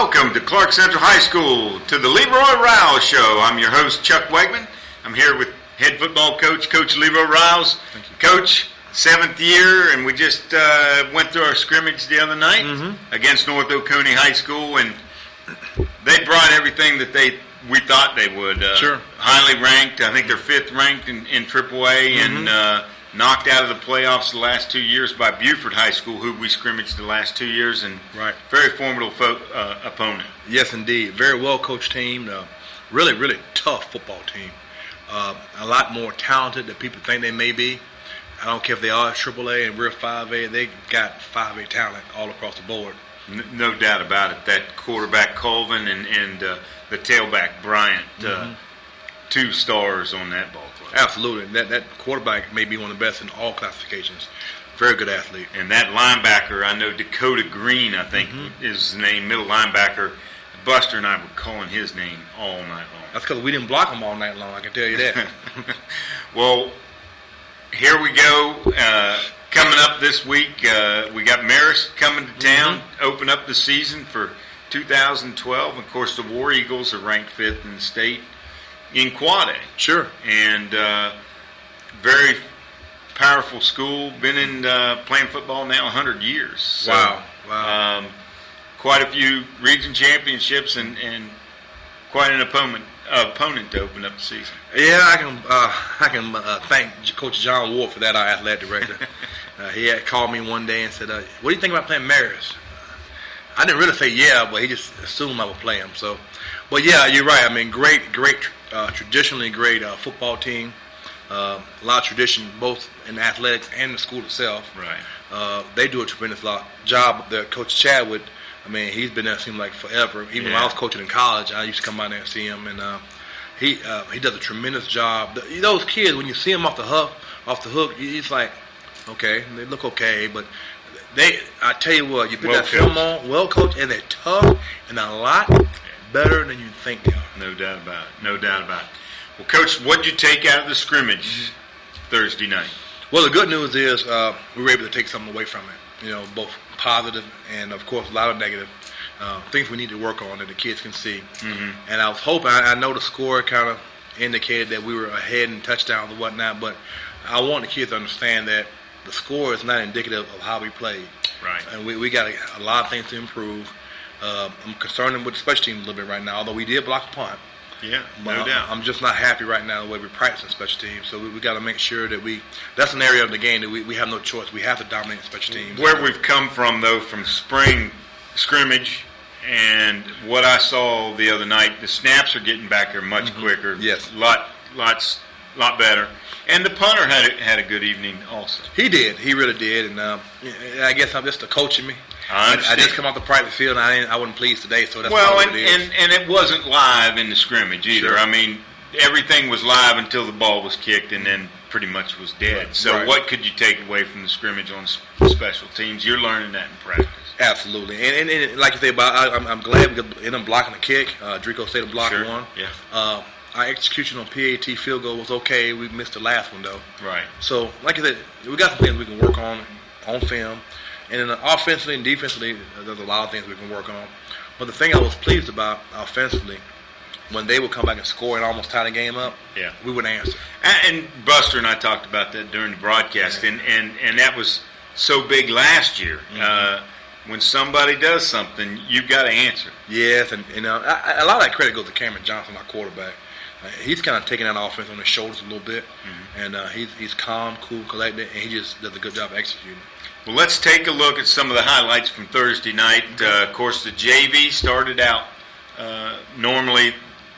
Welcome to Clarke Central High School to the Leroy Ryals Show. I'm your host, Chuck Wegman. I'm here with head football coach, Coach Leroy Ryals. Thank you. Coach, 7th year, and we just went through our scrimmage the other night against North Oconee High School, and they brought everything that we thought they would. Sure. Highly ranked. I think they're 5th ranked in AAA, and knocked out of the playoffs the last 2 years by Buford High School, who we scrimmaged the last 2 years, and very formidable opponent. Yes, indeed. Very well-coached team. Really, really tough football team. A lot more talented than people think they may be. I don't care if they are AAA and we're 5A. They got 5A talent all across the board. No doubt about it. That quarterback Colvin and the tailback Bryant, 2 stars on that ball club. Absolutely. That quarterback may be one of the best in all classifications. Very good athlete. And that linebacker, I know Dakota Green, I think is his name, middle linebacker. Buster and I were calling his name all night long. That's because we didn't block him all night long, I can tell you that. Well, here we go. Coming up this week, we got Marist coming to town, open up the season for 2012. Of course, the War Eagles are ranked 5th in the state in Quad A. Sure. And very powerful school. Been in playing football now 100 years. So, Wow. Quite a few region championships and quite an opponent to open up the season. Yeah, I can thank Coach John Ward for that, our athletic director. He had called me one day and said, "What do you think about playing Marist?" I didn't really say yeah, but he just assumed I would play him. So, but yeah, you're right. I mean, great, traditionally great football team. A lot of tradition, both in athletics and the school itself. Right. They do a tremendous job. The Coach Chadwick, I mean, he's been there, it seems like forever. Even when I was coaching in college, I used to come by there and see him, and he does a tremendous job. Those kids, when you see them off the hook, it's like, okay, they look okay, but I tell you what, you put that film on, well coached, and they're tough, and a lot better than you think they are. No doubt about it. Well, Coach, what did you take out of the scrimmage Thursday night? Well, the good news is we were able to take something away from it. You know, both positive and, of course, a lot of negative things we need to work on that the kids can see. And I was hoping, I know the score kind of indicated that we were ahead in touchdowns and whatnot, but I want the kids to understand that the score is not indicative of how we played. Right. And we got a lot of things to improve. I'm concerned with the special teams a little bit right now, although we did block a punt. Yeah, no doubt. I'm just not happy right now the way we're practicing special teams. So we got to make sure that that's an area of the game that we have no choice. We have to dominate special teams. Where we've come from, though, from spring scrimmage and what I saw the other night, the snaps are getting back there much quicker. Yes. Lot better. And the punter had a good evening also. He did. He really did. And I guess I'm just the coach in me. I just come off the practice field, and I wasn't pleased today, so that's well, what it is. and it wasn't live in the scrimmage either. Sure. I mean, everything was live until the ball was kicked, and then pretty much was dead. Right. So what could you take away from the scrimmage on special teams? You're learning that in practice. Absolutely. And like you say, I'm glad we ended up blocking the kick. Drico stayed to block one. Yeah. Our execution on PAT field goal was okay. We missed the last one, though. Right. So, like I said, we got some things we can work on film. And then offensively and defensively, there's a lot of things we can work on. But the thing I was pleased about offensively, when they would come back and score and almost tie the game up, we would answer. And Buster and I talked about that during the broadcast, and that was so big last year. When somebody does something, you've got to answer. Yes, and a lot of that credit goes to Cameron Johnson, our quarterback. He's kind of taking that offense on his shoulders a little bit, and he's calm, cool, collected, and he just does a good job executing. Well, let's take a look at some of the highlights from Thursday night. Of course, the JV started out. Normally,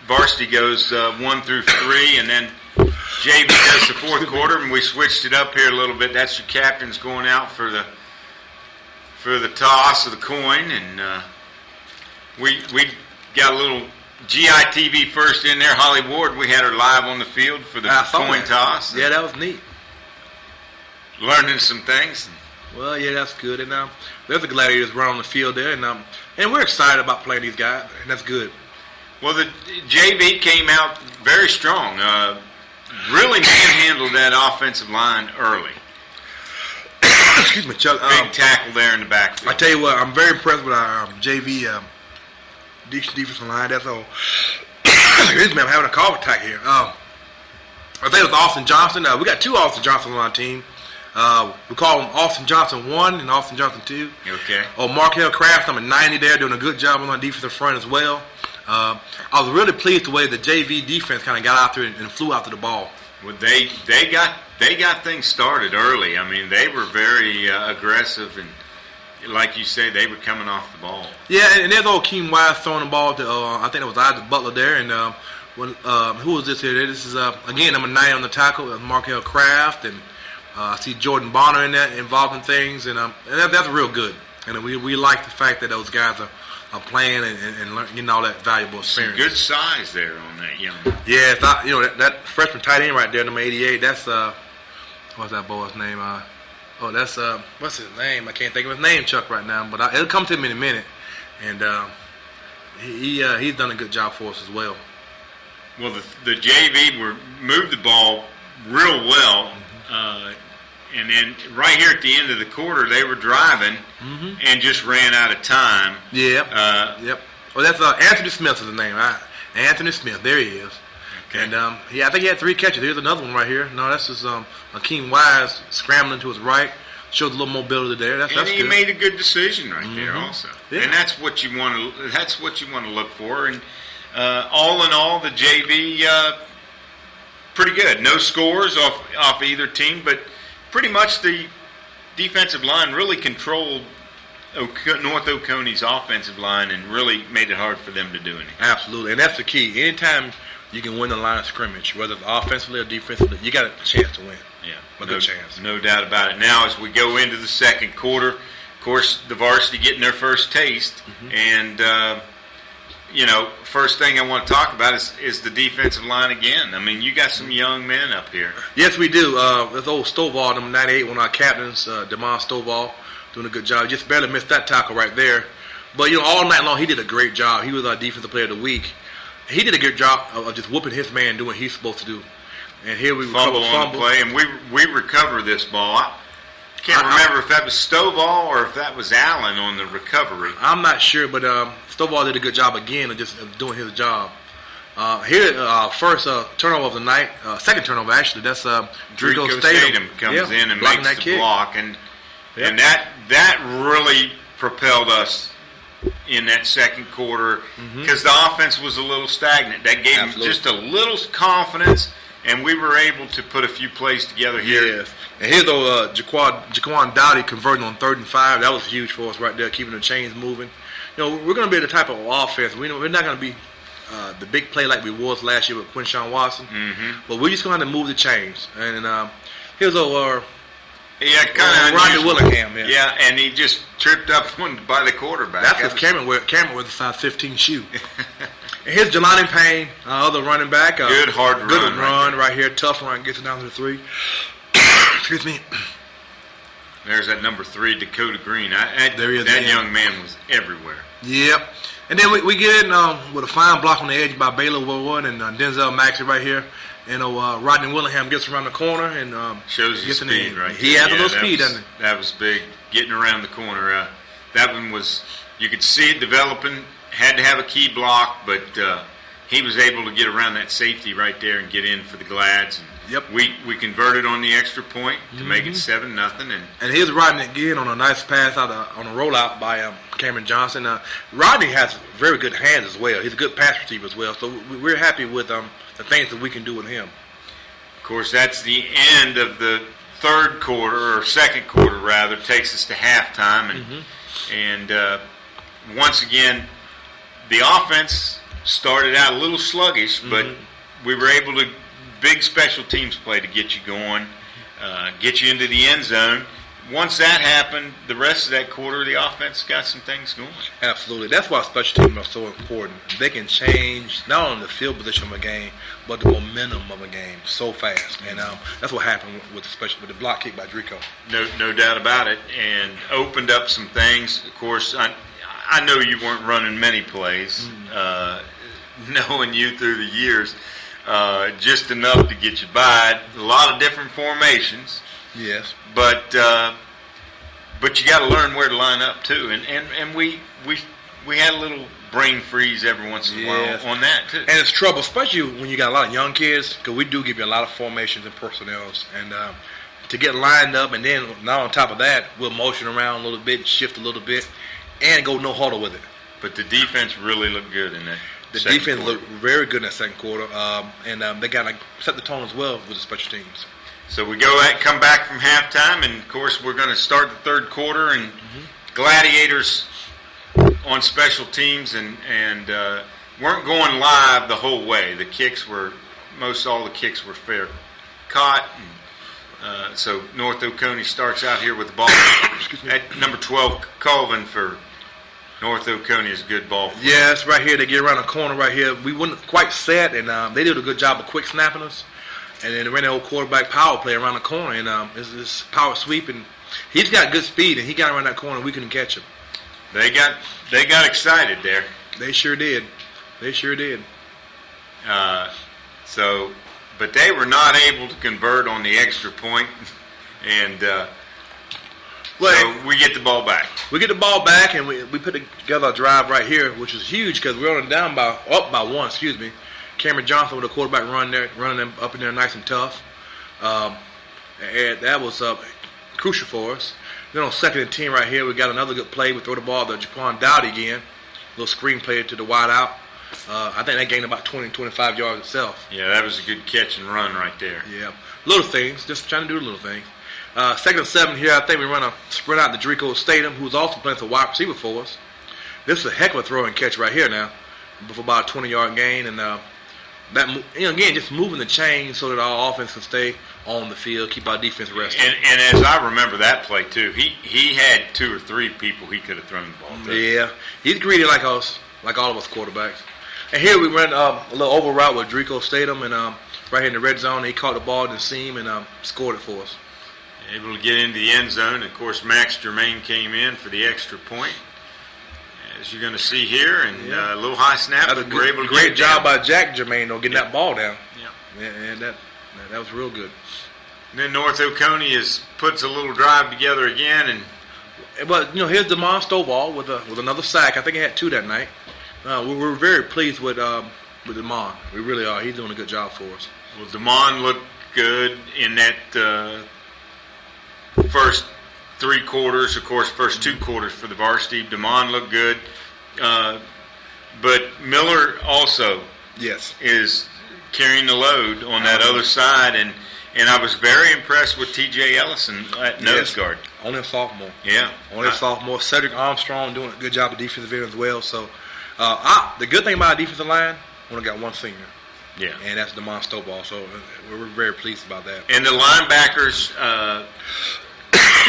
Varsity goes 1 through 3, and then JV does the fourth quarter, and we switched it up here a little bit. That's your captains going out for the toss of the coin, and we got a little GITV first in there. Holly Ward, we had her live on the field for the coin toss. Yeah, that was neat. Learning some things. Well, yeah, that's good. And there's the Gladiators run on the field there, and we're excited about playing these guys, and that's good. Well, the JV came out very strong. Really manhandled that offensive line early. Excuse me, Chuck. Big tackle there in the backfield. I tell you what, I'm very impressed with our JV decent defensive line. That's all. Excuse me, I'm having a cough attack here. I think it was Austin Johnson. We got two Austin Johnsons on our team. We call them Austin Johnson 1 and Austin Johnson 2. Okay. Markel Kraft, number 90 there, doing a good job on our defensive front as well. I was really pleased the way the JV defense kind of got out there and flew out to the ball. Well, they got things started early. I mean, they were very aggressive, and like you say, they were coming off the ball. Yeah, and there's Oconee Wise throwing the ball to, I think it was Isaac Butler there, and who was this here? This is, again, number 9 on the tackle, Markel Kraft, and I see Jordan Bonner in there involved in things, and that's real good. And we like the fact that those guys are playing and learning, getting all that valuable experience. Some good size there on that young. Yeah, it's not, that freshman tight end right there, number 88. That's what's that boy's name? That's what's his name? I can't think of his name, Chuck, right now. But it'll come to him in a minute, and he's done a good job for us as well. Well, the JV moved the ball real well. And then right here at the end of the quarter, they were driving and just ran out of time. Yeah. Yep. Well, that's Anthony Smith is the name. Anthony Smith. There he is. Okay. And I think he had 3 catches. Here's another one right here. No, that's just Akeem Wise scrambling to his right. Shows a little mobility there. That's he good. made a good decision right there also. Yeah. And that's what you want to. That's what you want to look for. And all in all, the JV pretty good. No scores off either team, but pretty much the defensive line really controlled North Oconee's offensive line and really made it hard for them to do anything. Absolutely, and that's the key. Anytime you can win the line of scrimmage, whether it's offensively or defensively, you got a chance to win. Yeah, a good chance. No doubt about it. Now, as we go into the second quarter, of course, the Varsity getting their first taste, and first thing I want to talk about is the defensive line again. I mean, you got some young men up here. Yes, we do. This old Stovall, number 98, one of our captains, Demond Stovall, doing a good job. Just barely missed that tackle right there. But, all night long, he did a great job. He was our defensive player of the week. He did a good job of just whooping his man, doing what he's supposed to do. And here we fumble on the play, and we recover this ball. I can't remember if that was Stovall or if that was Allen on the recovery. I'm not sure, but Stovall did a good job again of just doing his job. Here, first turnover of the night, second turnover actually. That's Drico Statham comes in and makes the block, and that really propelled us in that second quarter because the offense was a little stagnant. That gave them just a little confidence, and we were able to put a few plays together here. Yes. And here's Jaquan Dowdy converting on 3rd and 5. That was huge for us right there, keeping the chains moving. We're going to be the type of offense. We're not going to be the big play like we was last year with Quinshawn Watson, but we're just going to have to move the chains. And here's kind of Rodney Willingham. Yeah, and he just tripped up by the quarterback. That's because Cameron wears a size 15 shoe. And here's Jelani Payne, other running back. Good hard run right here. Tough run, gets it down to the 3. Excuse me. There's that number 3, Dakota Green. There he is. That young man was everywhere. Yep. And then we get in with a fine block on the edge by Baylor Woodward and Denzel Maxey right here. And Rodney Willingham gets around the corner and shows his speed right there. He has a little speed, doesn't he? That was big, getting around the corner. That one was, you could see it developing. Had to have a key block, but he was able to get around that safety right there and get in for the Glads. And we converted on the extra point to make it 7-0. And here's Rodney again on a nice pass out on a rollout by Cameron Johnson. Rodney has very good hands as well. He's a good pass receiver as well. So we're happy with the things that we can do with him. Of course, that's the end of the third quarter, or second quarter rather, takes us to halftime. And once again, the offense started out a little sluggish, but we were able to, big special teams play to get you going, get you into the end zone. Once that happened, the rest of that quarter, the offense got some things going. Absolutely. That's why special teams are so important. They can change not only the field position of a game, but the momentum of a game so fast. And that's what happened with the block kick by Drico. No doubt about it, and opened up some things. Of course, I know you weren't running many plays, knowing you through the years, just enough to get you by. A lot of different formations. Yes. But you got to learn where to line up too, and we had a little brain freeze every once in a while on that too. And it's trouble, especially when you got a lot of young kids, because we do give you a lot of formations and personnels. And to get lined up, and then now on top of that, we'll motion around a little bit, shift a little bit, and go no huddle with it. But the defense really looked good in that. The defense looked very good in that second quarter, and they got to set the tone as well with the special teams. So we come back from halftime, and of course we're going to start the third quarter, and Gladiators on special teams, and weren't going live the whole way. The kicks were all the kicks were fair caught. And, so North Oconee starts out here with the ball at number 12, Colvin for North Oconee is a good ball. Yeah, it's right here. They get around the corner right here. We weren't quite set, and they did a good job of quick snapping us. And then they ran the old quarterback power play around the corner, and it's this power sweep, and he's got good speed, and he got around that corner, and we couldn't catch him. They got excited there. They sure did. But they were not able to convert on the extra point, and so we get the ball back. We get the ball back, and we put together a drive right here, which was huge because we were only up by one. Cameron Johnson with a quarterback running them up in there nice and tough. And that was crucial for us. Then on 2nd and 10 right here, we got another good play. We throw the ball to Jaquan Dowdy again. Little screen play to the wide out. I think that gained about 20-25 yards itself. Yeah, that was a good catch and run right there. Yeah. Little things, just trying to do the little things. 2nd and 7 here, I think we run a sprint out to Drico Statham, who's also playing for wide receiver for us. This is a heck of a throw and catch right here now for about a 20-yard gain. And again, just moving the chain so that our offense can stay on the field, keep our defense rested. And as I remember that play too, he had 2 or 3 people he could have thrown the ball to. Yeah, he's greedy like us, like all of us quarterbacks. And here we ran a little over route with Drico Statham, and right here in the red zone, he caught the ball in the seam and scored it for us. Able to get into the end zone. Of course, Max Germain came in for the extra point, as you're going to see here, and a little high snap. We're able to great job by Jack Germain though, getting that ball down. Yeah, and that was real good. And then North Oconee puts a little drive together again, but here's DeMond Stovall with another sack. I think he had 2 that night. We're very pleased with DeMond. We really are. He's doing a good job for us. Well, DeMond looked good in that first 3 quarters. Of course, first 2 quarters for the varsity. DeMond looked good, but Miller also is carrying the load on that other side, and I was very impressed with T.J. Ellison at nose guard. Only a sophomore. Yeah. Only a sophomore. Cedric Armstrong doing a good job of defensive end as well. So the good thing about our defensive line, we only got 1 senior. Yeah. And that's DeMond Stovall. So we're very pleased about that. And the linebackers,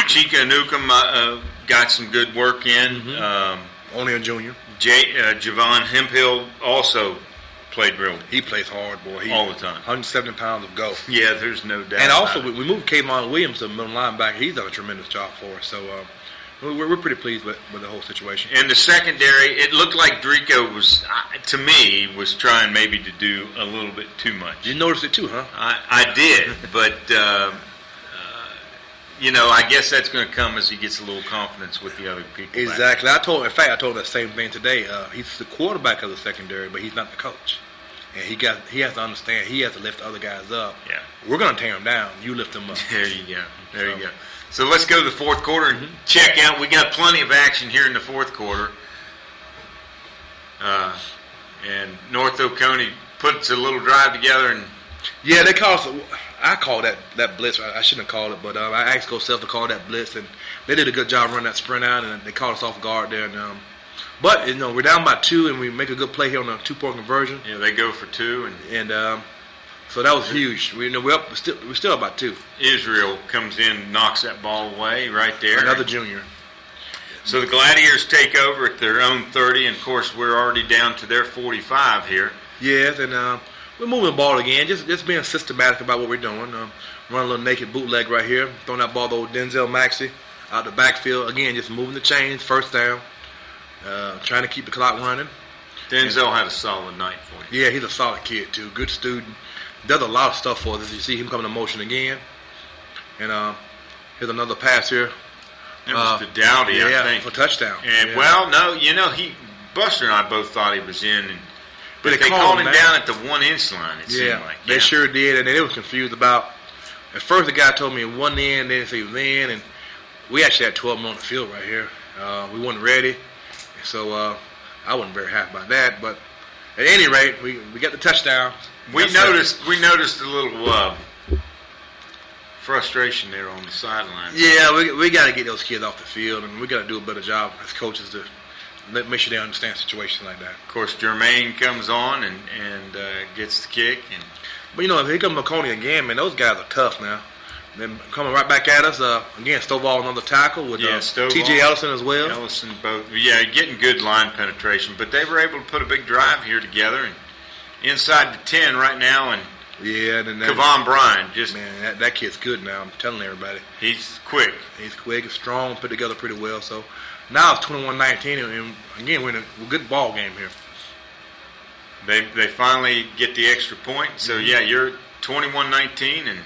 Chika Anukum got some good work in. Only a junior. Javon Hemphill also played real. He plays hard, boy. All the time. 170 pounds of go. Yeah, there's no doubt. And also, we moved K'Mon Williams to middle linebacker. He's done a tremendous job for us. So we're pretty pleased with the whole situation. And the secondary, it looked like Drico was trying maybe to do a little bit too much. You noticed it too, huh? I did, but I guess that's going to come as he gets a little confidence with the other people. Exactly. I told him that same thing today. He's the quarterback of the secondary, but he's not the coach. And he has to understand he has to lift the other guys up. Yeah. We're going to tear him down. You lift him up. There you go. You go. So let's go to the fourth quarter and check out. We got plenty of action here in the fourth quarter. And North Oconee puts a little drive together. And yeah, they call us. I call that blitz. I shouldn't have called it, but I asked Coach Self to call that blitz, and they did a good job running that sprint out, and they caught us off guard there. And but we're down by 2, and we make a good play here on a 2-point conversion. Yeah, they go for 2, and so that was huge. We're still up by 2. Israel comes in, knocks that ball away right there. Another junior. So the Gladiators take over at their own 30, and of course we're already down to their 45 here. Yes, and we're moving the ball again, just being systematic about what we're doing. Run a little naked bootleg right here, throwing that ball to old Denzel Maxey out the backfield. Again, just moving the chains, first down, trying to keep the clock running. Denzel had a solid night for you. Yeah, he's a solid kid too, good student. Does a lot of stuff for us. You see him coming to motion again. And here's another pass here. That was to Dowdy, I think. For touchdown. And Buster and I both thought he was in, but They they called called him him back. down at the 1-inch line. It seemed like they sure did, and they was confused about. At first, the guy told me it wasn't in, then he said he was in, and we actually had 12 men on the field right here. We weren't ready, so I wasn't very happy about that. But at any rate, we got the touchdown. We noticed a little frustration there on the sidelines. Yeah, we got to get those kids off the field, and we got to do a better job as coaches to make sure they understand situations like that. Of course, Jermaine comes on and gets the kick. But if here comes Oconee again, man, those guys are tough now. Then coming right back at us again. Stovall another tackle with T.J. Ellison as well. Ellison both, getting good line penetration, but they were able to put a big drive here together and inside the 10 right now. And Kevon Bryan man, that kid's good now. I'm telling everybody, he's quick. He's quick, strong, put together pretty well. So now it's 21-19, and again we're in a good ball game here. They finally get the extra point. So you're 21-19, and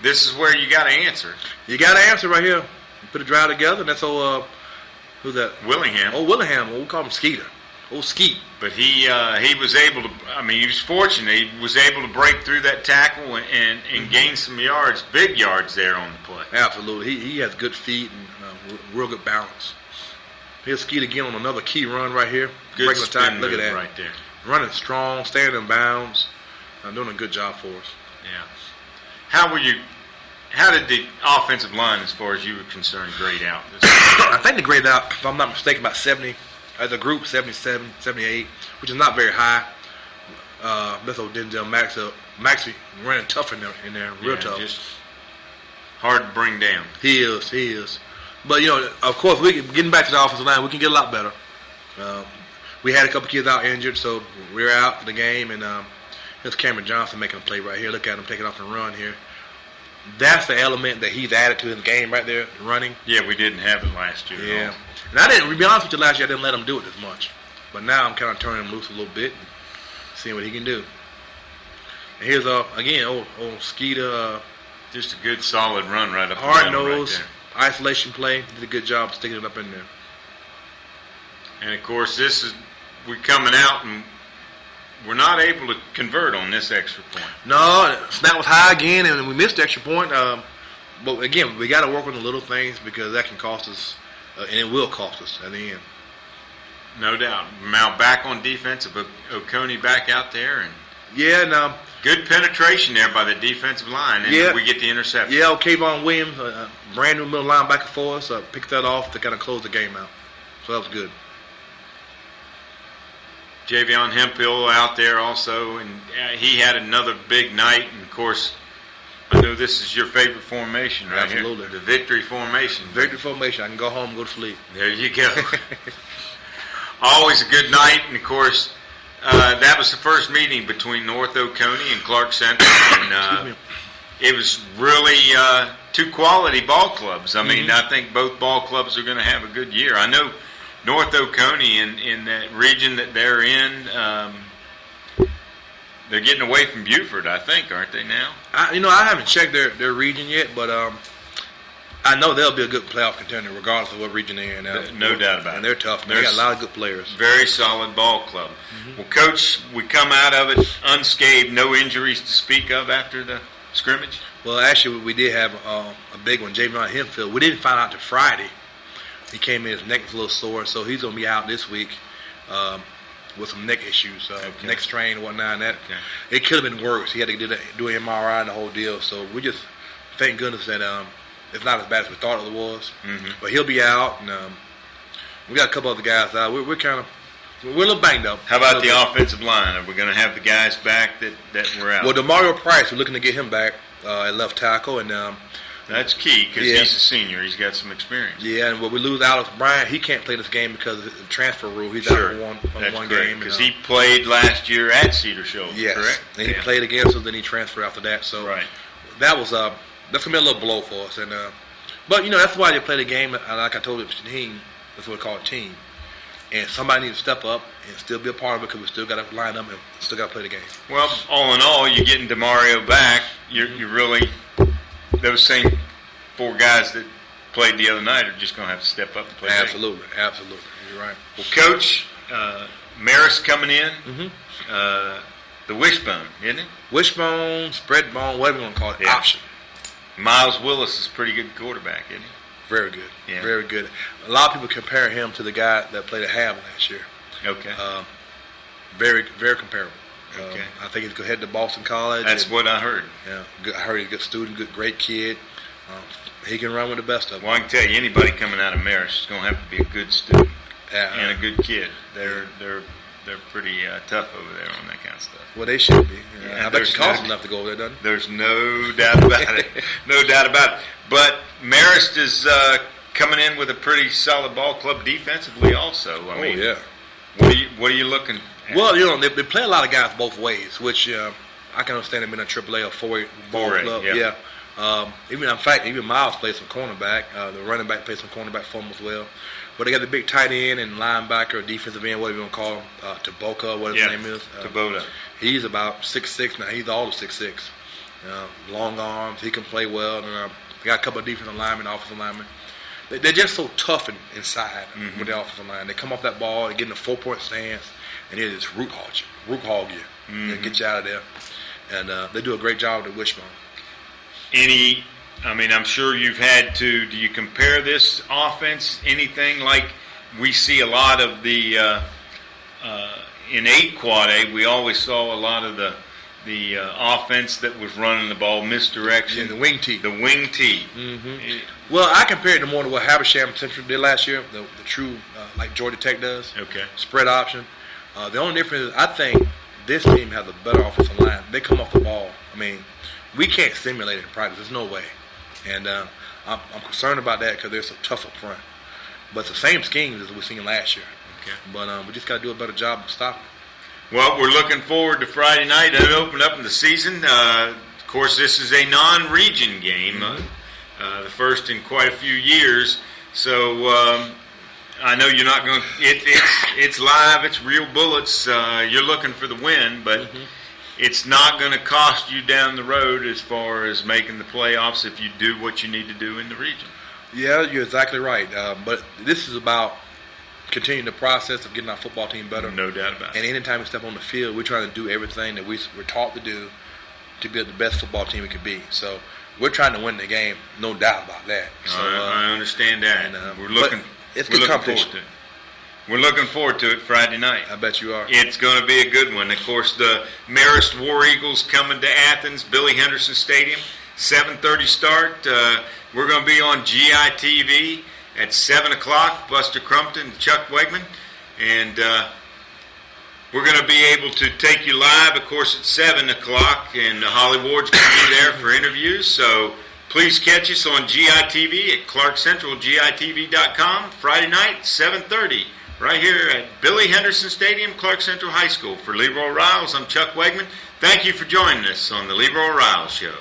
this is where you got to answer. You got to answer right here. You put a drive together, and that's who's that? Willingham. Oh, Willingham. Well, we call him Skeeter. Oh, Skeet. But he was able to. He was fortunate. He was able to break through that tackle and gain some yards, big yards there on the play. Absolutely. He has good feet and real good balance. Here's Skeet again on another key run right here. Good breaking spin the tackle. Look at move that. right there. Running strong, staying in bounds, doing a good job for us. Yeah. How did the offensive line, as far as you were concerned, grade out? I think they graded out, if I'm not mistaken, about 70. As a group, 77, 78, which is not very high. That's old Denzel Maxey running tough in there, real tough. Just hard to bring down. He is. But, of course, getting back to the offensive line, we can get a lot better. We had a couple kids out injured, so we were out for the game, and here's Cameron Johnson making a play right here. Look at him taking off and run here. That's the element that he's added to his game right there, running. Yeah, we didn't have it last year. Yeah. And to be honest with you, last year I didn't let him do it as much. But now I'm kind of turning him loose a little bit and seeing what he can do. And here's, again, old Skeeter. Just a good, solid run right up hard the middle nose, right there. Isolation play. Did a good job sticking it up in there. And, of course, we're coming out and we're not able to convert on this extra point. No, snap was high again, and we missed the extra point. But, again, we got to work on the little things because that can cost us, and it will cost us at the end. No doubt. Now back on defense, but Oconee back out there. And good penetration there by the defensive line, and we get the interception. Yeah, Kayvon Williams, brand new middle linebacker for us, picked that off to kind of close the game out. So that was good. Javion Hemphill out there also, and he had another big night. And, of course, I know this is your favorite formation right Absolutely. here. The victory formation. Victory formation. I can go home and go to sleep. There you go. Always a good night. And, of course, that was the first meeting between North Oconee and Clarke Central. And it was really two quality ball clubs. I mean, I think both ball clubs are going to have a good year. I know North Oconee in that region that they're in, they're getting away from Buford, I think, aren't they now? I haven't checked their region yet, but I know they'll be a good playoff contender regardless of what region they're in. No doubt about it. And they're tough. They got a lot of good players. Very solid ball club. Well, Coach, we come out of it unscathed, no injuries to speak of after the scrimmage? Well, actually, we did have a big one, Javion Hemphill. We didn't find out till Friday. He came in, his neck was a little sore, so he's going to be out this week with some neck issues, neck strain and whatnot. It could have been worse. He had to do an MRI and the whole deal. So we just thank goodness that it's not as bad as we thought it was. But he'll be out, and we got a couple other guys out. We're a little banged up. How about the offensive line? Are we going to have the guys back that were out? Well, DeMario Price, we're looking to get him back at left tackle, and that's key because he's a senior. He's got some experience. Yeah, and when we lose Alex Bryant, he can't play this game because of the transfer rule. He's out for one game. Because he played last year at Cedar Shoals, correct? And he played against us, then he transferred after that. So that was that's gonna be a little blow for us. And but that's why they play the game. Like I told you, team. That's what we call a team. And somebody needs to step up and still be a part of it because we still got to line up and still got to play the game. Well, all in all, you're getting DeMario back. You're really those same four guys that played the other night are just going to have to step up and play. Absolutely. You're right. Well, Coach, Marist coming in. Mm-hmm. The wishbone, isn't it? Wishbone, spread bone, whatever you want to call it, Yeah. option. Miles Willis is a pretty good quarterback, isn't he? Very good. Yeah. Very good. A lot of people compare him to the guy that played at Ham last year. Okay. Very, very comparable. Okay. I think he's going to head to Boston College. That's what I heard. Yeah, good, I heard he's a good student, great kid. He can run with the best of them. Well, I can tell you, anybody coming out of Marist is going to have to be a good student Yeah, and a good kid. They're pretty tough over there on that kind of stuff. well, they should be. Yeah, I bet there's it costs no- enough to go over there, doesn't it? There's no doubt about it. No doubt about it. But Marist is coming in with a pretty solid ball club defensively also. I mean, yeah. What are you looking at? Well, you know, they play a lot of guys both ways, which I can understand them in a AAA or 4A ball 4A, club. yeah. In fact, even Miles plays some cornerback. The running back plays some cornerback for him as well. But they got the big tight end and linebacker, or defensive end, whatever you want to call him, Taboka, whatever his name is. Taboka. He's about 6'6" now. He's all of 6'6". Long arms. He can play well. And, they got a couple of defensive linemen, offensive linemen. They're just so tough inside with the offensive line. They come off that ball, they get in a 4-point stance, and they just root hog you, and get you out of there. And they do a great job with the wishbone. I'm sure you've had to. Do you compare this offense anything like we see a lot of the in 8 quad A? We always saw a lot of the offense that was running the ball misdirection. Yeah, the wing tee. The wing tee. Mm-hmm. Well, I compare it to more to what Habersham Central did last year, the true, like Georgia Tech does. Okay. Spread option. The only difference is I think this team has a better offensive line. They come off the ball. I mean, we can't simulate it in practice. There's no way. And I'm concerned about that because they're so tough up front. But it's the same schemes as we seen last year. Okay. But we just got to do a better job of stopping. Well, we're looking forward to Friday night and open up in the season. Of course, this is a non-region game, the first in quite a few years. So I know you're not going to. It's live. It's real bullets. You're looking for the win, but it's not going to cost you down the road as far as making the playoffs if you do what you need to do in the region. Yeah, you're exactly right. But this is about continuing the process of getting our football team better. No doubt about it. And anytime we step on the field, we're trying to do everything that we're taught to do to be the best football team we can be. So we're trying to win the game, no doubt about that. So, I understand that. And, we're looking. It's we're good looking competition. forward to it. We're looking forward to it Friday night. I bet you are. It's going to be a good one. Of course, the Marist War Eagles coming to Athens, Billy Henderson Stadium, 7:30 start. We're going to be on GITV at 7 o'clock, Buster Crumpton and Chuck Wegman. And we're going to be able to take you live, of course, at 7 o'clock. And Holly Ward's going to be there for interviews. So please catch us on GITV at Clarke Central, GITV.com, Friday night, 7:30, right here at Billy Henderson Stadium, Clarke Central High School. For Leroy Ryals, I'm Chuck Wegman. Thank you for joining us on the Leroy Ryals Show.